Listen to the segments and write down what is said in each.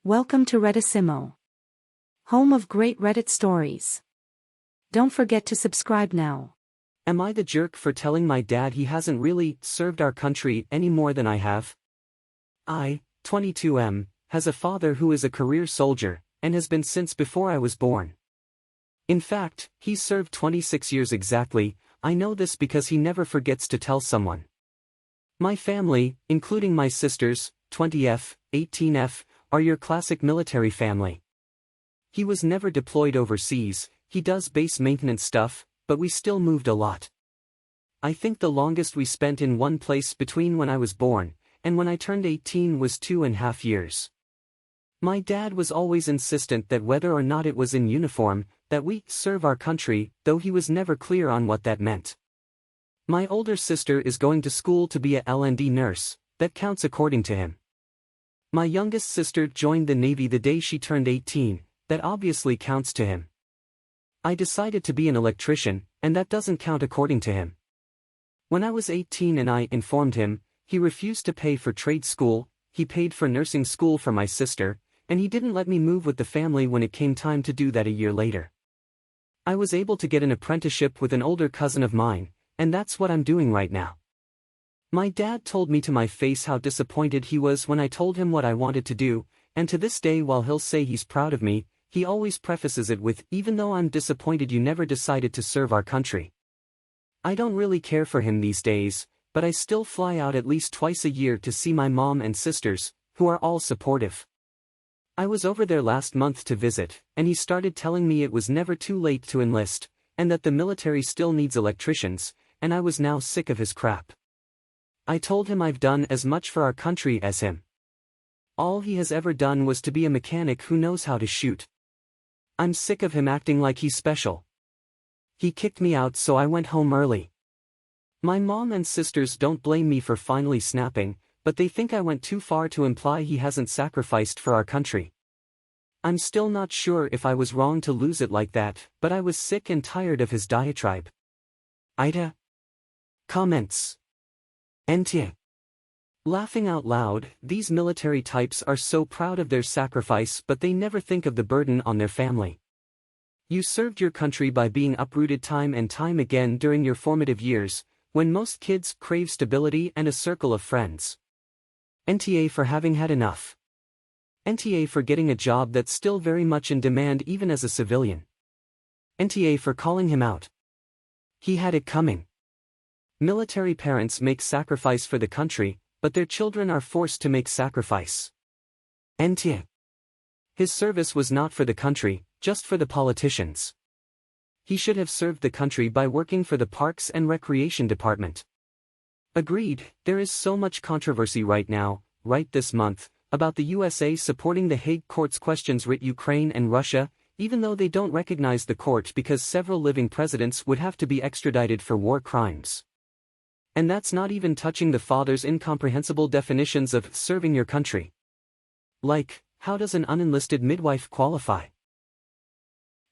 Welcome to Reddisimmo, home of great Reddit stories. Don't forget to subscribe now. Am I the jerk for telling my dad he hasn't really served our country any more than I have? I, 22M, has a father who is a career soldier, and has been since before I was born. In fact, he's served 26 years exactly. I know this because he never forgets to tell someone. My family, including my sisters, 20F, 18F, are your classic military family. He was never deployed overseas, he does base maintenance stuff, but we still moved a lot. I think the longest we spent in one place between when I was born and when I turned 18 was 2.5 years. My dad was always insistent that whether or not it was in uniform, that we serve our country, though he was never clear on what that meant. My older sister is going to school to be a L&D nurse, that counts according to him. My youngest sister joined the Navy the day she turned 18, that obviously counts to him. I decided to be an electrician, and that doesn't count according to him. When I was 18 and I informed him, he refused to pay for trade school, he paid for nursing school for my sister, and he didn't let me move with the family when it came time to do that a year later. I was able to get an apprenticeship with an older cousin of mine, and that's what I'm doing right now. My dad told me to my face how disappointed he was when I told him what I wanted to do, and to this day while he'll say he's proud of me, he always prefaces it with, "Even though I'm disappointed you never decided to serve our country." I don't really care for him these days, but I still fly out at least twice a year to see my mom and sisters, who are all supportive. I was over there last month to visit, and he started telling me it was never too late to enlist, and that the military still needs electricians, and I was now sick of his crap. I told him I've done as much for our country as him. All he has ever done was to be a mechanic who knows how to shoot. I'm sick of him acting like he's special. He kicked me out so I went home early. My mom and sisters don't blame me for finally snapping, but they think I went too far to imply he hasn't sacrificed for our country. I'm still not sure if I was wrong to lose it like that, but I was sick and tired of his diatribe. AITA? Comments. NTA. Laughing out loud, these military types are so proud of their sacrifice but they never think of the burden on their family. You served your country by being uprooted time and time again during your formative years, when most kids crave stability and a circle of friends. NTA for having had enough. NTA for getting a job that's still very much in demand even as a civilian. NTA for calling him out. He had it coming. Military parents make sacrifice for the country, but their children are forced to make sacrifice. NTA. His service was not for the country, just for the politicians. He should have served the country by working for the Parks and Recreation Department. Agreed, there is so much controversy right now, right this month, about the USA supporting the Hague Court's questions writ Ukraine and Russia, even though they don't recognize the court because several living presidents would have to be extradited for war crimes. And that's not even touching the father's incomprehensible definitions of serving your country. Like, how does an unenlisted midwife qualify?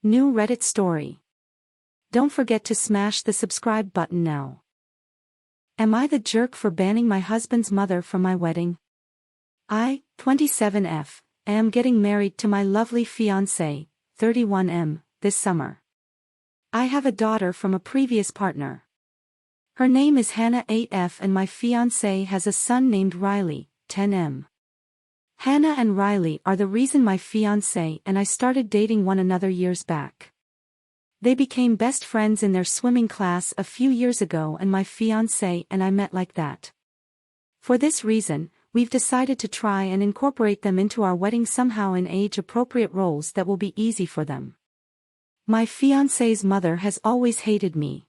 New Reddit story. Don't forget to smash the subscribe button now. Am I the jerk for banning my husband's mother from my wedding? I, 27F, am getting married to my lovely fiancé, 31M, this summer. I have a daughter from a previous partner. Her name is Hannah 8F and my fiancé has a son named Riley, 10M. Hannah and Riley are the reason my fiancé and I started dating one another years back. They became best friends in their swimming class a few years ago and my fiancé and I met like that. For this reason, we've decided to try and incorporate them into our wedding somehow in age-appropriate roles that will be easy for them. My fiancé's mother has always hated me.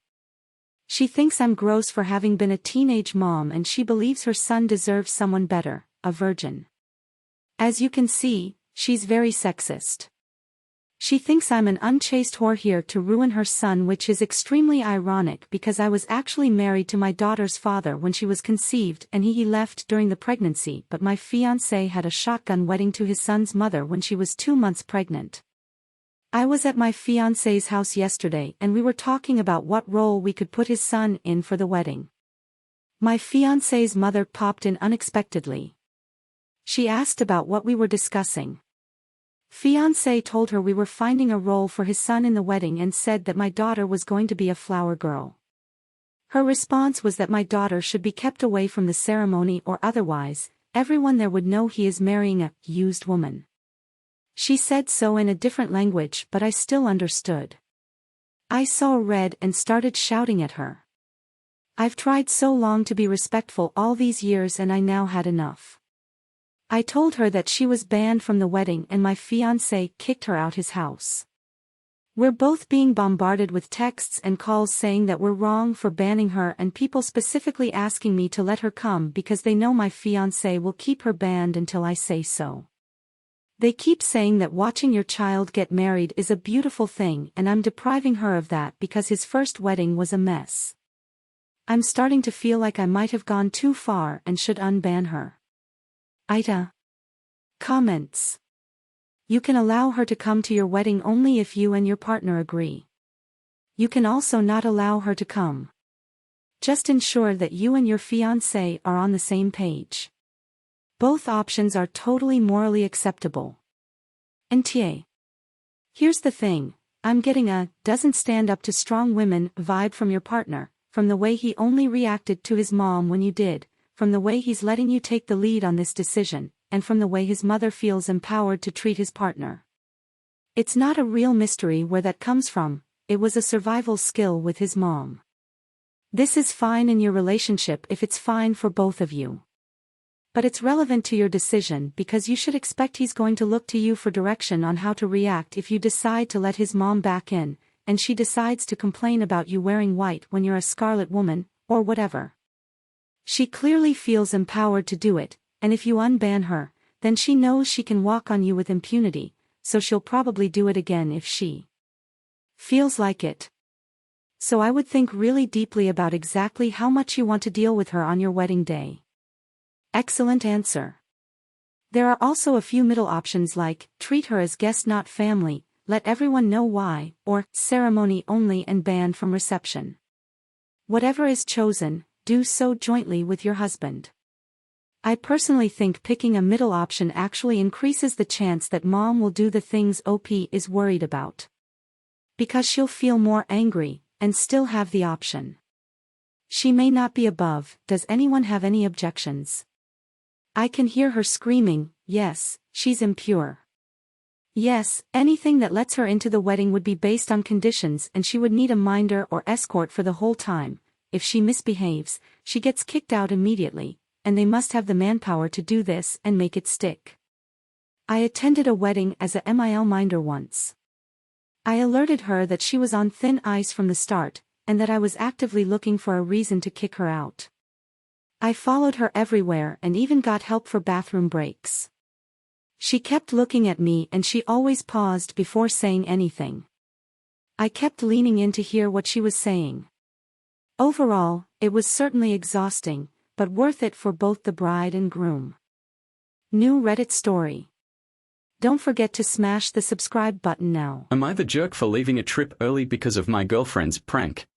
She thinks I'm gross for having been a teenage mom and she believes her son deserves someone better, a virgin. As you can see, she's very sexist. She thinks I'm an unchaste whore here to ruin her son, which is extremely ironic because I was actually married to my daughter's father when she was conceived and he left during the pregnancy, but my fiancé had a shotgun wedding to his son's mother when she was 2 months pregnant. I was at my fiancé's house yesterday and we were talking about what role we could put his son in for the wedding. My fiancé's mother popped in unexpectedly. She asked about what we were discussing. Fiancé told her we were finding a role for his son in the wedding and said that my daughter was going to be a flower girl. Her response was that my daughter should be kept away from the ceremony or otherwise, everyone there would know he is marrying a used woman. She said so in a different language, but I still understood. I saw red and started shouting at her. I've tried so long to be respectful all these years and I now had enough. I told her that she was banned from the wedding and my fiancé kicked her out his house. We're both being bombarded with texts and calls saying that we're wrong for banning her and people specifically asking me to let her come because they know my fiancé will keep her banned until I say so. They keep saying that watching your child get married is a beautiful thing and I'm depriving her of that because his first wedding was a mess. I'm starting to feel like I might have gone too far and should unban her. AITA. Comments. You can allow her to come to your wedding only if you and your partner agree. You can also not allow her to come. Just ensure that you and your fiancé are on the same page. Both options are totally morally acceptable. NTA. Here's the thing, I'm getting a doesn't stand up to strong women vibe from your partner, from the way he only reacted to his mom when you did, from the way he's letting you take the lead on this decision, and from the way his mother feels empowered to treat his partner. It's not a real mystery where that comes from, it was a survival skill with his mom. This is fine in your relationship if it's fine for both of you. But it's relevant to your decision because you should expect he's going to look to you for direction on how to react if you decide to let his mom back in, and she decides to complain about you wearing white when you're a scarlet woman, or whatever. She clearly feels empowered to do it, and if you unban her, then she knows she can walk on you with impunity, so she'll probably do it again if she feels like it. So I would think really deeply about exactly how much you want to deal with her on your wedding day. Excellent answer. There are also a few middle options like, treat her as guest not family, let everyone know why, or, ceremony only and ban from reception. Whatever is chosen, do so jointly with your husband. I personally think picking a middle option actually increases the chance that mom will do the things OP is worried about. Because she'll feel more angry, and still have the option. She may not be above, does anyone have any objections? I can hear her screaming, yes, she's impure. Yes, anything that lets her into the wedding would be based on conditions and she would need a minder or escort for the whole time. If she misbehaves, she gets kicked out immediately, and they must have the manpower to do this and make it stick. I attended a wedding as a MIL minder once. I alerted her that she was on thin ice from the start, and that I was actively looking for a reason to kick her out. I followed her everywhere and even got help for bathroom breaks. She kept looking at me and she always paused before saying anything. I kept leaning in to hear what she was saying. Overall, it was certainly exhausting, but worth it for both the bride and groom. New Reddit story. Don't forget to smash the subscribe button now. Am I the jerk for leaving a trip early because of my girlfriend's prank?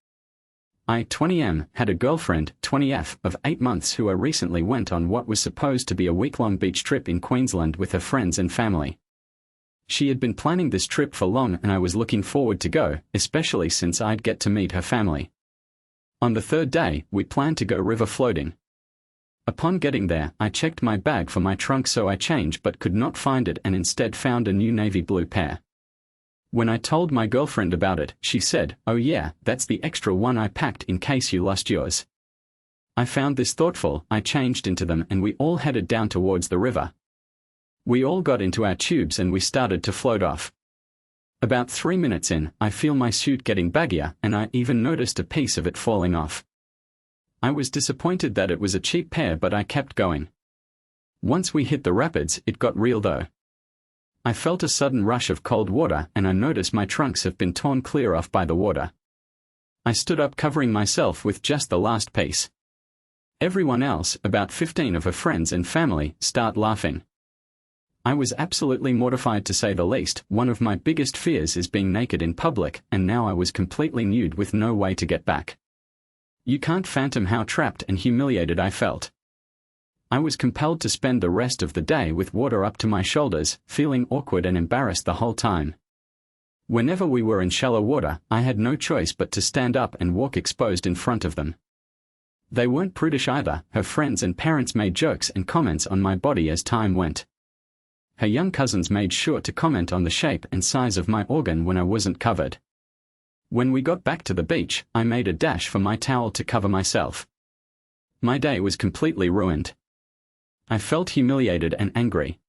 I, 20M, had a girlfriend, 20F, of 8 months who recently went on what was supposed to be a week-long beach trip in Queensland with her friends and family. She had been planning this trip for long and I was looking forward to go, especially since I'd get to meet her family. On the third day, we planned to go river floating. Upon getting there, I checked my bag for my trunk so I changed but could not find it and instead found a new navy blue pair. When I told my girlfriend about it, she said, "Oh yeah, that's the extra one I packed in case you lost yours." I found this thoughtful, I changed into them and we all headed down towards the river. We all got into our tubes and we started to float off. About 3 minutes in, I feel my suit getting baggier and I even noticed a piece of it falling off. I was disappointed that it was a cheap pair but I kept going. Once we hit the rapids, it got real though. I felt a sudden rush of cold water and I noticed my trunks have been torn clear off by the water. I stood up covering myself with just the last piece. Everyone else, about 15 of her friends and family, start laughing. I was absolutely mortified to say the least. One of my biggest fears is being naked in public, and now I was completely nude with no way to get back. You can't fathom how trapped and humiliated I felt. I was compelled to spend the rest of the day with water up to my shoulders, feeling awkward and embarrassed the whole time. Whenever we were in shallow water, I had no choice but to stand up and walk exposed in front of them. They weren't prudish either. Her friends and parents made jokes and comments on my body as time went. Her young cousins made sure to comment on the shape and size of my organ when I wasn't covered. When we got back to the beach, I made a dash for my towel to cover myself. My day was completely ruined. I felt humiliated and angry.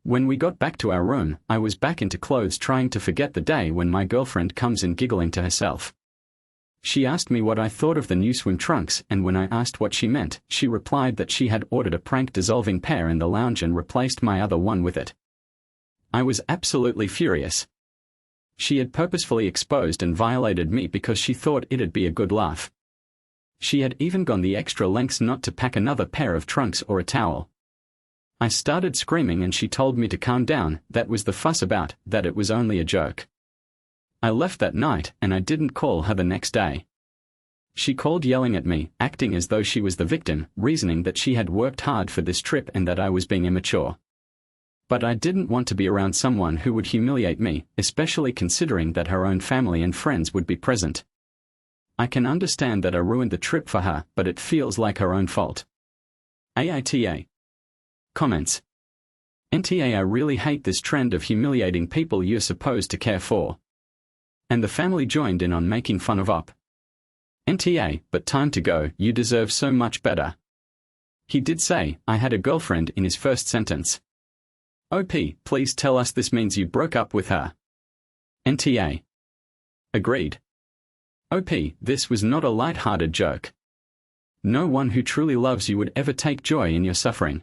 When we got back to our room, I was back into clothes trying to forget the day when my girlfriend comes in giggling to herself. She asked me what I thought of the new swim trunks, and when I asked what she meant, she replied that she had ordered a prank dissolving pair in the lounge and replaced my other one with it. I was absolutely furious. She had purposefully exposed and violated me because she thought it'd be a good laugh. She had even gone the extra lengths not to pack another pair of trunks or a towel. I started screaming and she told me to calm down. That was the fuss about, that it was only a joke. I left that night and I didn't call her the next day. She called yelling at me, acting as though she was the victim, reasoning that she had worked hard for this trip and that I was being immature. But I didn't want to be around someone who would humiliate me, especially considering that her own family and friends would be present. I can understand that I ruined the trip for her, but it feels like her own fault. AITA. Comments. NTA. I really hate this trend of humiliating people you're supposed to care for. And the family joined in on making fun of Op. NTA. But time to go, you deserve so much better. He did say, I had a girlfriend in his first sentence. OP, please tell us this means you broke up with her. NTA. Agreed. OP, this was not a light-hearted joke. No one who truly loves you would ever take joy in your suffering.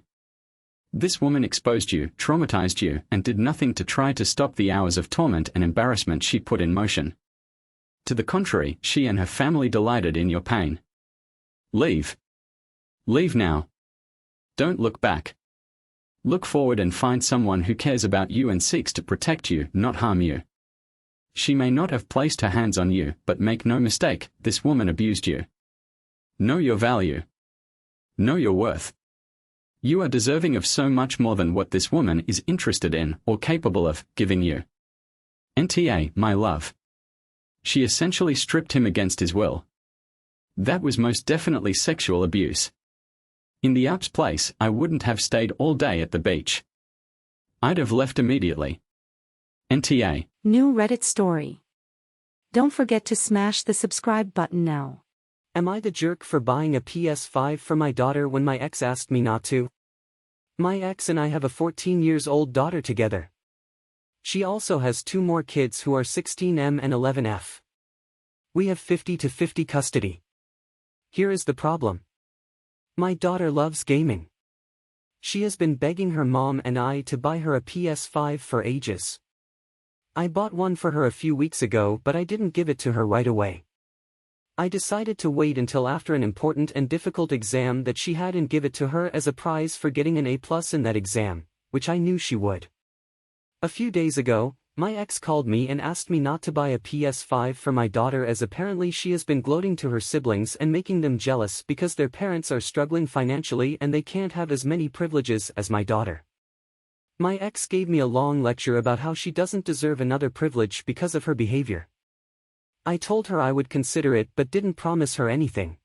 This woman exposed you, traumatized you, and did nothing to try to stop the hours of torment and embarrassment she put in motion. To the contrary, she and her family delighted in your pain. Leave. Leave now. Don't look back. Look forward and find someone who cares about you and seeks to protect you, not harm you. She may not have placed her hands on you, but make no mistake, this woman abused you. Know your value. Know your worth. You are deserving of so much more than what this woman is interested in or capable of giving you. NTA, my love. She essentially stripped him against his will. That was most definitely sexual abuse. In the Alps place, I wouldn't have stayed all day at the beach. I'd have left immediately. NTA. New Reddit story. Don't forget to smash the subscribe button now. Am I the jerk for buying a PS5 for my daughter when my ex asked me not to? My ex and I have a 14-year-old daughter together. She also has 2 more kids who are 16M and 11F. We have 50-50 custody. Here is the problem. My daughter loves gaming. She has been begging her mom and I to buy her a PS5 for ages. I bought one for her a few weeks ago, but I didn't give it to her right away. I decided to wait until after an important and difficult exam that she had and give it to her as a prize for getting an A+ in that exam, which I knew she would. A few days ago, my ex called me and asked me not to buy a PS5 for my daughter as apparently she has been gloating to her siblings and making them jealous because their parents are struggling financially and they can't have as many privileges as my daughter. My ex gave me a long lecture about how she doesn't deserve another privilege because of her behavior. I told her I would consider it but didn't promise her anything.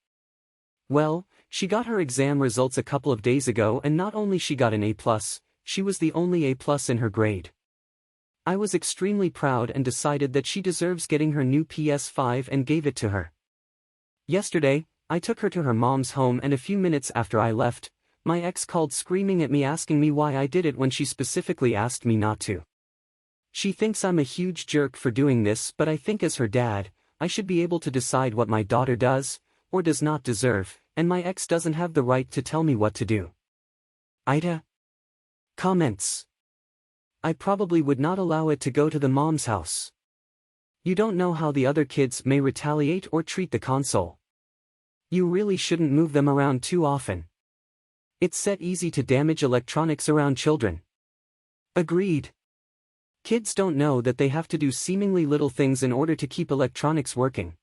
Well, she got her exam results a couple of days ago and not only she got an A+, she was the only A+ in her grade. I was extremely proud and decided that she deserves getting her new PS5 and gave it to her. Yesterday, I took her to her mom's home and a few minutes after I left, my ex called screaming at me asking me why I did it when she specifically asked me not to. She thinks I'm a huge jerk for doing this, but I think as her dad, I should be able to decide what my daughter does, or does not deserve, and my ex doesn't have the right to tell me what to do. AITA. Comments. I probably would not allow it to go to the mom's house. You don't know how the other kids may retaliate or treat the console. You really shouldn't move them around too often. It's set easy to damage electronics around children. Agreed. Kids don't know that they have to do seemingly little things in order to keep electronics working.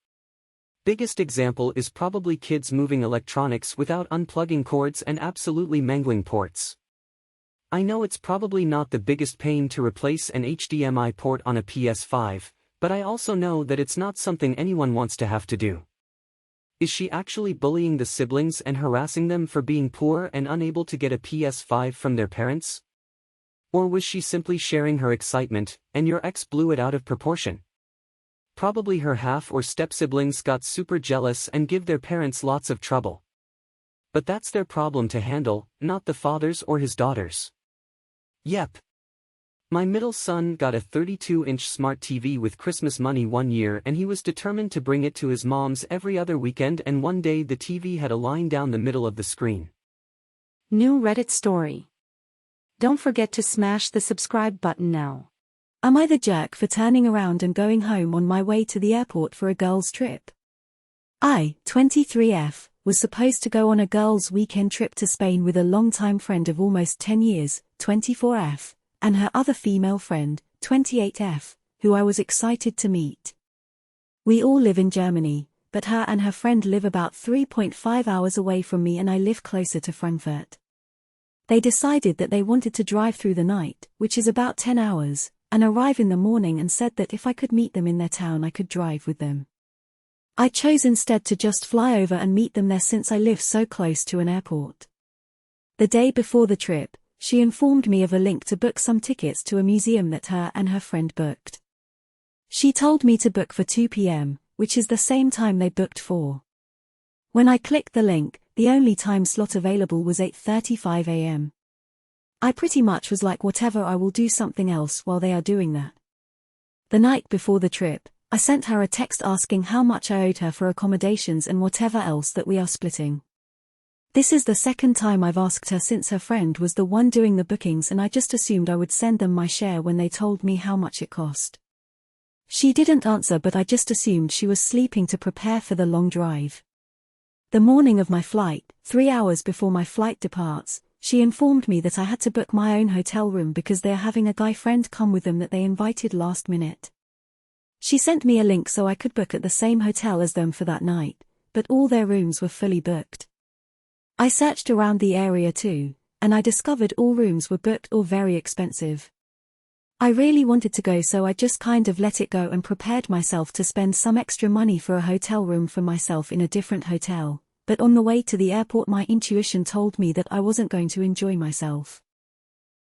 Biggest example is probably kids moving electronics without unplugging cords and absolutely mangling ports. I know it's probably not the biggest pain to replace an HDMI port on a PS5, but I also know that it's not something anyone wants to have to do. Is she actually bullying the siblings and harassing them for being poor and unable to get a PS5 from their parents? Or was she simply sharing her excitement, and your ex blew it out of proportion? Probably her half or step-siblings got super jealous and give their parents lots of trouble. But that's their problem to handle, not the father's or his daughter's. Yep. My middle son got a 32-inch smart TV with Christmas money one year and he was determined to bring it to his mom's every other weekend, and one day the TV had a line down the middle of the screen. New Reddit story. Don't forget to smash the subscribe button now. Am I the jerk for turning around and going home on my way to the airport for a girls' trip? I, 23F, was supposed to go on a girls' weekend trip to Spain with a longtime friend of almost 10 years, 24F, and her other female friend, 28F, who I was excited to meet. We all live in Germany, but her and her friend live about 3.5 hours away from me and I live closer to Frankfurt. They decided that they wanted to drive through the night, which is about 10 hours, and arrive in the morning, and said that if I could meet them in their town I could drive with them. I chose instead to just fly over and meet them there since I live so close to an airport. The day before the trip, she informed me of a link to book some tickets to a museum that her and her friend booked. She told me to book for 2 p.m., which is the same time they booked for. When I clicked the link, the only time slot available was 8:35 a.m. I pretty much was like, whatever, I will do something else while they are doing that. The night before the trip, I sent her a text asking how much I owed her for accommodations and whatever else that we are splitting. This is the second time I've asked her since her friend was the one doing the bookings, and I just assumed I would send them my share when they told me how much it cost. She didn't answer, but I just assumed she was sleeping to prepare for the long drive. The morning of my flight, 3 hours before my flight departs, she informed me that I had to book my own hotel room because they are having a guy friend come with them that they invited last minute. She sent me a link so I could book at the same hotel as them for that night, but all their rooms were fully booked. I searched around the area too, and I discovered all rooms were booked or very expensive. I really wanted to go, so I just kind of let it go and prepared myself to spend some extra money for a hotel room for myself in a different hotel, but on the way to the airport my intuition told me that I wasn't going to enjoy myself.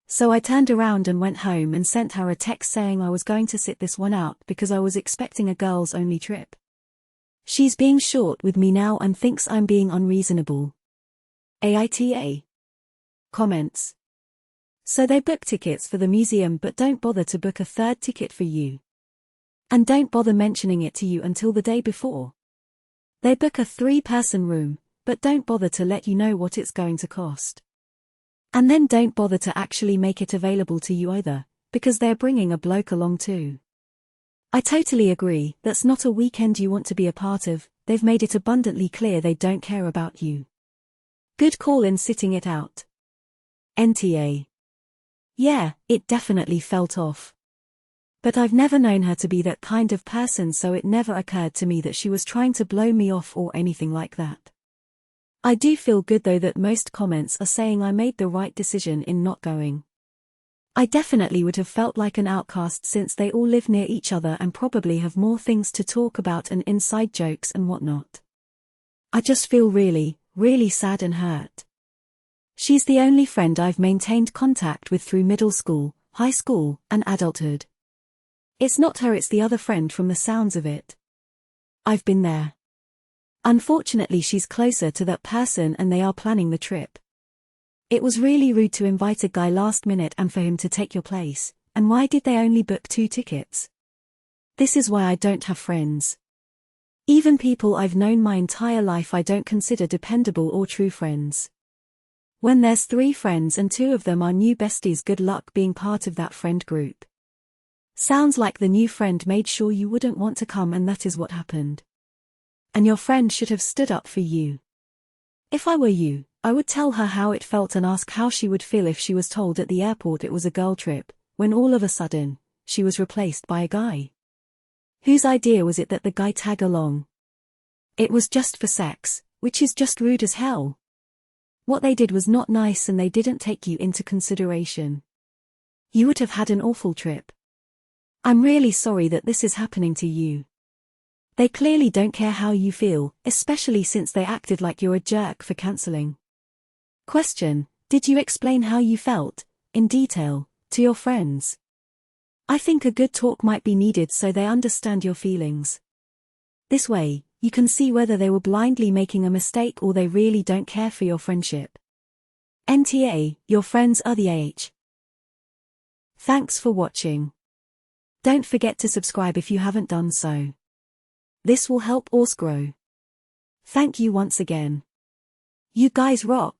So I turned around and went home and sent her a text saying I was going to sit this one out because I was expecting a girls-only trip. She's being short with me now and thinks I'm being unreasonable. AITA. Comments. So they book tickets for the museum but don't bother to book a third ticket for you. And don't bother mentioning it to you until the day before. They book a 3-person room, but don't bother to let you know what it's going to cost. And then don't bother to actually make it available to you either, because they're bringing a bloke along too. I totally agree, that's not a weekend you want to be a part of. They've made it abundantly clear they don't care about you. Good call in sitting it out. NTA. Yeah, it definitely felt off. But I've never known her to be that kind of person, so it never occurred to me that she was trying to blow me off or anything like that. I do feel good though that most comments are saying I made the right decision in not going. I definitely would have felt like an outcast since they all live near each other and probably have more things to talk about and inside jokes and whatnot. I just feel really, really sad and hurt. She's the only friend I've maintained contact with through middle school, high school, and adulthood. It's not her, it's the other friend from the sounds of it. I've been there. Unfortunately, she's closer to that person and they are planning the trip. It was really rude to invite a guy last minute and for him to take your place, and why did they only book 2 tickets? This is why I don't have friends. Even people I've known my entire life I don't consider dependable or true friends. When there's 3 friends and 2 of them are new besties, good luck being part of that friend group. Sounds like the new friend made sure you wouldn't want to come and that is what happened. And your friend should have stood up for you. If I were you, I would tell her how it felt and ask how she would feel if she was told at the airport it was a girl trip, when all of a sudden, she was replaced by a guy. Whose idea was it that the guy tag along? It was just for sex, which is just rude as hell. What they did was not nice and they didn't take you into consideration. You would have had an awful trip. I'm really sorry that this is happening to you. They clearly don't care how you feel, especially since they acted like you're a jerk for cancelling. Question: did you explain how you felt, in detail, to your friends? I think a good talk might be needed so they understand your feelings. This way, you can see whether they were blindly making a mistake or they really don't care for your friendship. NTA, your friends are the AH. Thanks for watching. Don't forget to subscribe if you haven't done so. This will help us grow. Thank you once again. You guys rock.